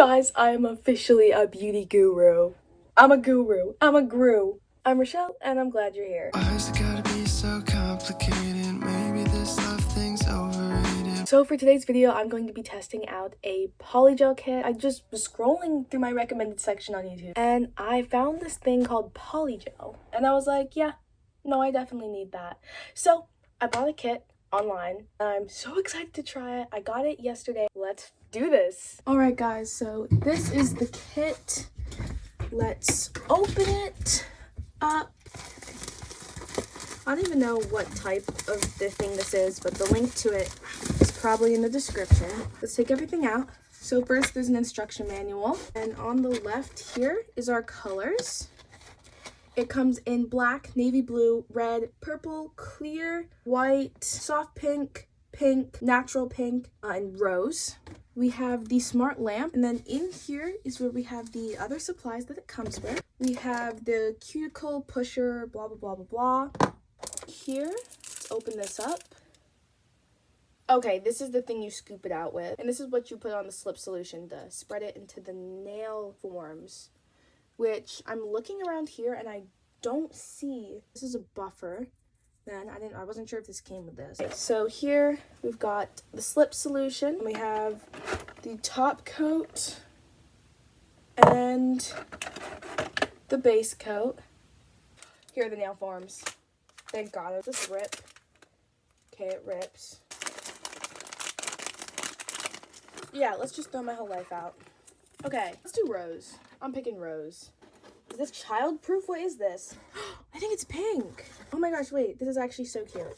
Guys, I am officially a beauty guru. I'm a guru. I'm a guru. I'm Rochelle, and I'm glad you're here. Why is it gotta be so complicated? Maybe this love thing's overrated. So for today's video, I'm going to be testing out a PolyGel kit. I just was scrolling through my recommended section on YouTube, and I found this thing called PolyGel. And I was like, yeah, no, I definitely need that. So I bought a kit online. I'm so excited to try it. I got it yesterday. Let's do this. All right, guys, so this is the kit. Let's open it up. I don't even know what type of the thing this is, but the link to it is probably in the description. Let's take everything out. So first there's an instruction manual, and on the left here is our colors. It comes in black, navy blue, red, purple, clear, white, soft pink, pink, natural pink, and rose. We have the smart lamp, and then in here is where we have the other supplies that it comes with. We have the cuticle pusher, blah, blah, blah, blah, blah. Here, let's open this up. Okay, this is the thing you scoop it out with, and this is what you put on the slip solution to spread it into the nail forms, which I'm looking around here and I don't see. This is a buffer. Then I wasn't sure if this came with this. Okay, so here we've got the slip solution. We have the top coat and the base coat. Here are the nail forms. Thank God, it'll just rip. Okay, it rips. Yeah, let's just throw my whole life out. Okay, let's do rose. I'm picking rose. Is this child-proof? What is this? I think it's pink. Oh my gosh, wait. This is actually so cute.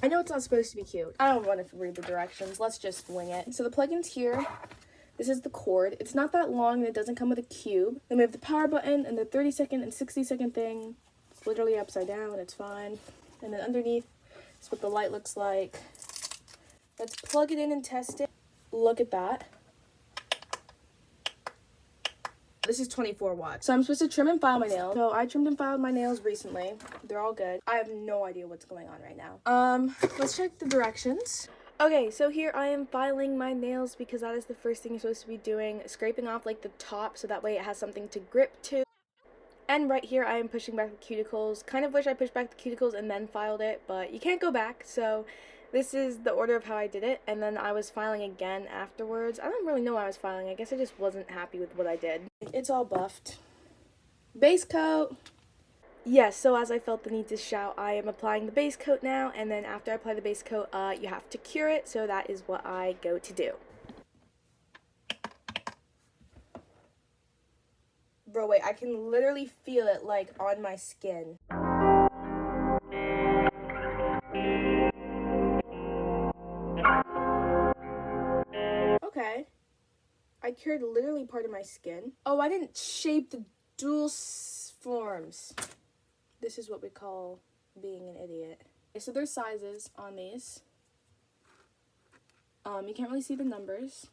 I know it's not supposed to be cute. I don't want to read the directions. Let's just wing it. So the plug-in's here. This is the cord. It's not that long and it doesn't come with a cube. Then we have the power button and the 30-second and 60-second thing. It's literally upside down. It's fine. And then underneath is what the light looks like. Let's plug it in and test it. Look at that. This is 24 watts. So I'm supposed to trim and file my nails. So I trimmed and filed my nails recently. They're all good. I have no idea what's going on right now. Let's check the directions. Okay, so here I am filing my nails because that is the first thing you're supposed to be doing. Scraping off like the top so that way it has something to grip to. And right here I am pushing back the cuticles. Kind of wish I pushed back the cuticles and then filed it, but you can't go back. So this is the order of how I did it, and then I was filing again afterwards. I don't really know why I was filing. I guess I just wasn't happy with what I did. It's all buffed. Base coat. Yes, so as I felt the need to shout, I am applying the base coat now, and then after I apply the base coat, you have to cure it, so that is what I go to do. Bro, wait, I can literally feel it, like, on my skin. Okay. I cured literally part of my skin. Oh, I didn't shape the dual forms. This is what we call being an idiot. Okay, so there's sizes on these. You can't really see the numbers,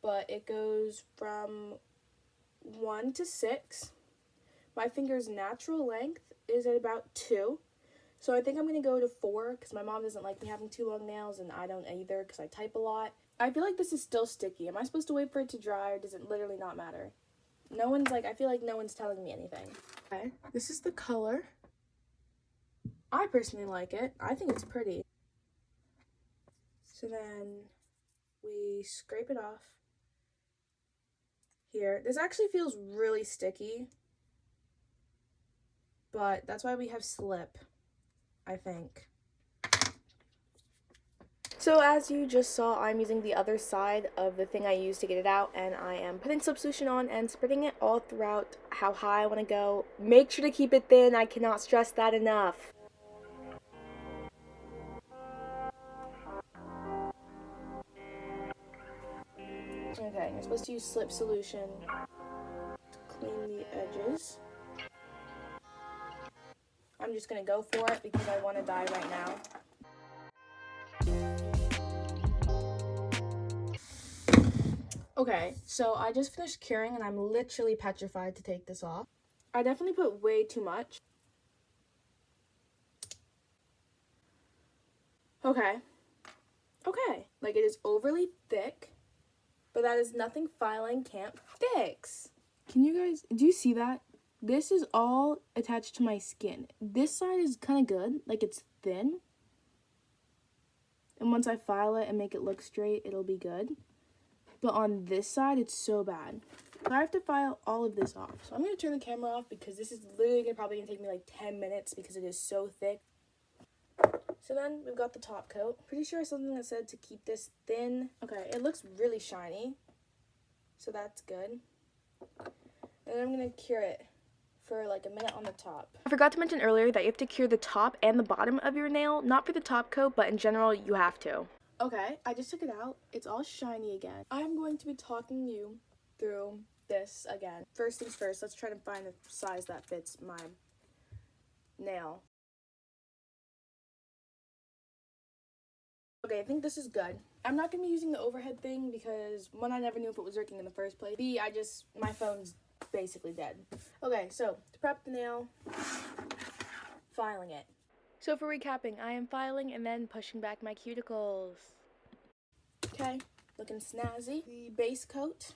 but it goes from 1 to 6. My finger's natural length is at about 2. So I think I'm going to go to 4 because my mom doesn't like me having too long nails, and I don't either because I type a lot. I feel like this is still sticky. Am I supposed to wait for it to dry, or does it literally not matter? I feel like no one's telling me anything. Okay, this is the color. I personally like it. I think it's pretty. So then we scrape it off. Here. This actually feels really sticky, but that's why we have slip, I think. So as you just saw, I'm using the other side of the thing I used to get it out, and I am putting slip solution on and spreading it all throughout how high I want to go. Make sure to keep it thin. I cannot stress that enough. Okay, you're supposed to use slip solution to clean the edges. I'm just going to go for it because I want to dye right now. Okay, so I just finished curing and I'm literally petrified to take this off. I definitely put way too much. Okay. Like, it is overly thick. but that is nothing filing can't fix. Can you guys, do you see that? This is all attached to my skin. This side is kind of good, like it's thin. And once I file it and make it look straight, it'll be good. But on this side, it's so bad. So I have to file all of this off. So I'm going to turn the camera off because this is literally probably going to take me like 10 minutes because it is so thick. So then we've got the top coat. Pretty sure something that said to keep this thin. Okay, it looks really shiny. So that's good. And then I'm going to cure it for like a minute on the top. I forgot to mention earlier that you have to cure the top and the bottom of your nail. Not for the top coat, but in general, you have to. Okay, I just took it out. It's all shiny again. I'm going to be talking you through this again. First things first, let's try to find a size that fits my nail. Okay, I think this is good. I'm not going to be using the overhead thing because one, I never knew if it was working in the first place. B, my phone's basically dead. Okay, so to prep the nail, filing it. So for recapping, I am filing and then pushing back my cuticles. Okay, looking snazzy. The base coat.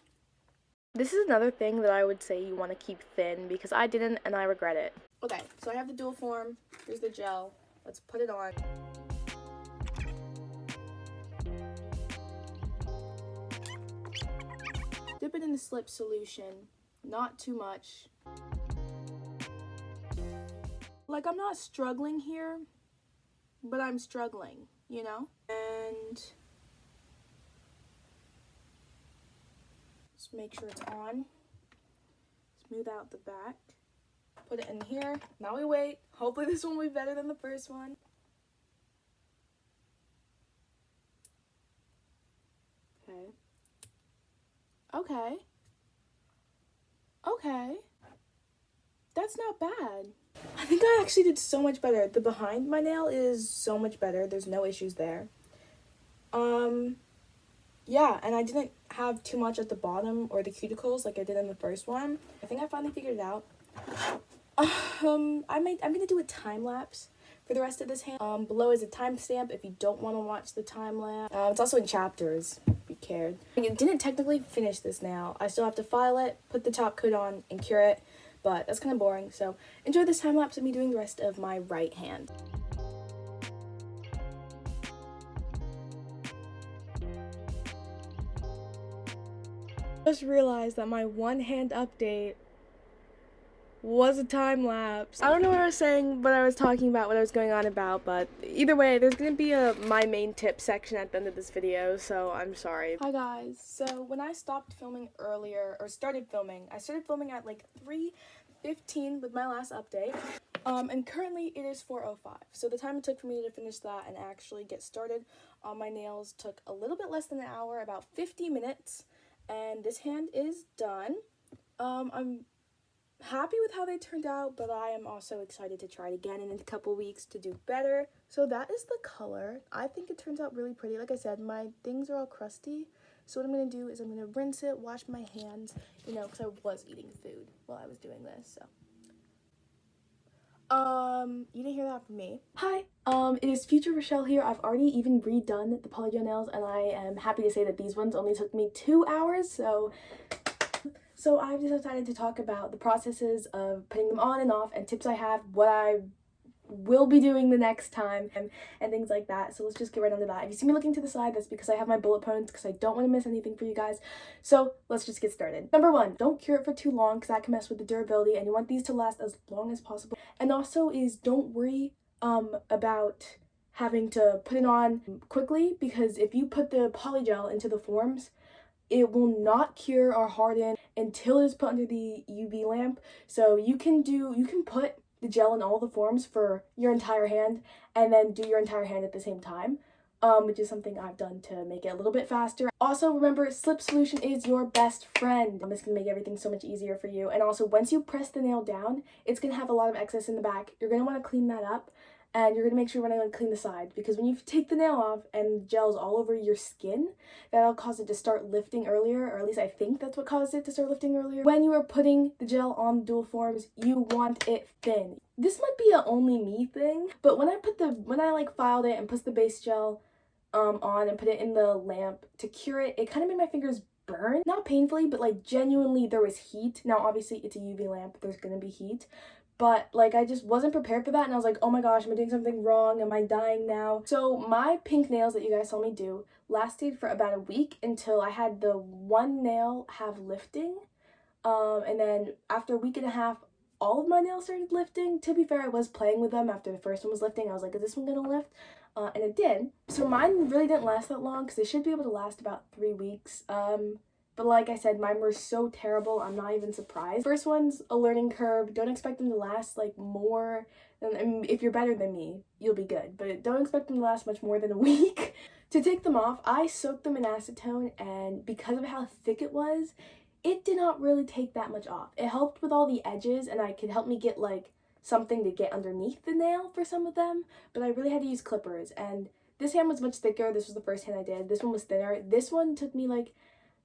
This is another thing that I would say you want to keep thin because I didn't and I regret it. Okay, so I have the dual form. Here's the gel. Let's put it on. Dip it in the slip solution. Not too much. Like, I'm not struggling here, but I'm struggling, you know? And just make sure it's on. Smooth out the back. Put it in here. Now we wait. Hopefully this one will be better than the first one. Okay. Okay. Okay. That's not bad. I think I actually did so much better. The behind my nail is so much better. There's no issues there. Yeah, and I didn't have too much at the bottom or the cuticles like I did in the first one. I think I finally figured it out. I'm gonna do a time lapse for the rest of this hand. Below is a timestamp if you don't want to watch the time lapse. It's also in chapters if you cared. I didn't technically finish this nail. I still have to file it, put the top coat on, and cure it. But that's kind of boring, so enjoy this time lapse of me doing the rest of my right hand. Just realized that my one hand update was a time lapse. I don't know what I was saying, but I was talking about what I was going on about, but either way, there's gonna be a my main tip section at the end of this video, so I'm sorry. Hi guys, so when I stopped filming earlier, or started filming at like 3:15 with my last update, and currently it is 4:05, so the time it took for me to finish that and actually get started on my nails took a little bit less than an hour, about 50 minutes, and this hand is done. I'm happy with how they turned out, but I am also excited to try it again in a couple weeks to do better. So that is the color. I think it turns out really pretty. Like I said, my things are all crusty, so what I'm going to do is I'm going to rinse it, wash my hands, you know, because I was eating food while I was doing this, so. You didn't hear that from me. Hi, it is Future Rochelle here. I've already even redone the PolyGel nails, and I am happy to say that these ones only took me 2 hours, so I've just decided to talk about the processes of putting them on and off and tips I have, what I will be doing the next time, and things like that. So let's just get right onto that. If you see me looking to the side, that's because I have my bullet points because I don't want to miss anything for you guys. So let's just get started. Number 1, don't cure it for too long because that can mess with the durability, and you want these to last as long as possible. And also is don't worry about having to put it on quickly, because if you put the polygel into the forms, it will not cure or harden until it's put under the UV lamp. So you can put the gel in all the forms for your entire hand and then do your entire hand at the same time, which is something I've done to make it a little bit faster. Also, remember, slip solution is your best friend. This can make everything so much easier for you. And also, once you press the nail down, it's going to have a lot of excess in the back. You're going to want to clean that up. And you're going to make sure when I clean the sides, because when you take the nail off and gel's all over your skin, that'll cause it to start lifting earlier, or at least I think that's what caused it to start lifting earlier. When you are putting the gel on the dual forms, you want it thin. This might be a only me thing, but when I filed it and put the base gel on and put it in the lamp to cure it, it kind of made my fingers burn, not painfully, but like genuinely there was heat. Now obviously it's a UV lamp, there's gonna be heat, but like I just wasn't prepared for that, and I was like, oh my gosh, am I doing something wrong? Am I dying now? So my pink nails that you guys saw me do lasted for about a week until I had the one nail have lifting. And then after a week and a half, all of my nails started lifting. To be fair, I was playing with them after the first one was lifting. I was like, is this one gonna lift? And it did. So mine really didn't last that long because they should be able to last about 3 weeks. But like I said, mine were so terrible, I'm not even surprised. First one's a learning curve. Don't expect them to last like more. And if you're better than me, you'll be good. But don't expect them to last much more than a week. To take them off, I soaked them in acetone, and because of how thick it was, it did not really take that much off. It helped with all the edges, and I could help me get like something to get underneath the nail for some of them, but I really had to use clippers. And this hand was much thicker. This was the first hand I did. This one was thinner. This one took me like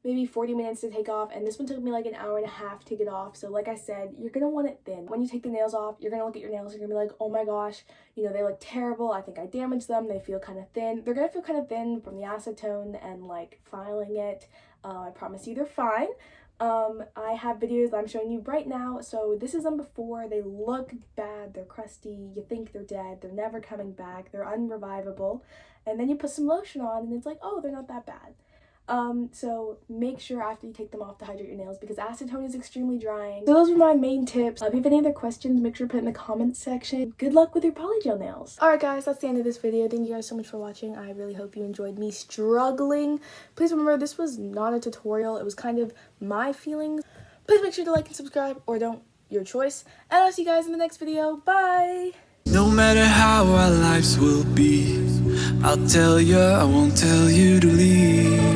maybe 40 minutes to take off, and this one took me like an hour and a half to get off. So like I said, you're gonna want it thin. When you take the nails off, you're gonna look at your nails, you're gonna be like, oh my gosh, you know, they look terrible, I think I damaged them, they feel kind of thin. They're gonna feel kind of thin from the acetone and like filing it. I promise you they're fine. I have videos that I'm showing you right now. So this is them before. They look bad, they're crusty, you think they're dead, they're never coming back, they're unrevivable. And then you put some lotion on and it's like, oh, they're not that bad. So make sure after you take them off to hydrate your nails because acetone is extremely drying. So those were my main tips. If you have any other questions, make sure to put in the comments section. Good luck with your polygel nails. Alright guys, that's the end of this video. Thank you guys so much for watching. I really hope you enjoyed me struggling. Please remember, this was not a tutorial. It was kind of my feelings. Please make sure to like and subscribe, or don't, your choice. And I'll see you guys in the next video. Bye! No matter how our lives will be, I'll tell you, I won't tell you to leave.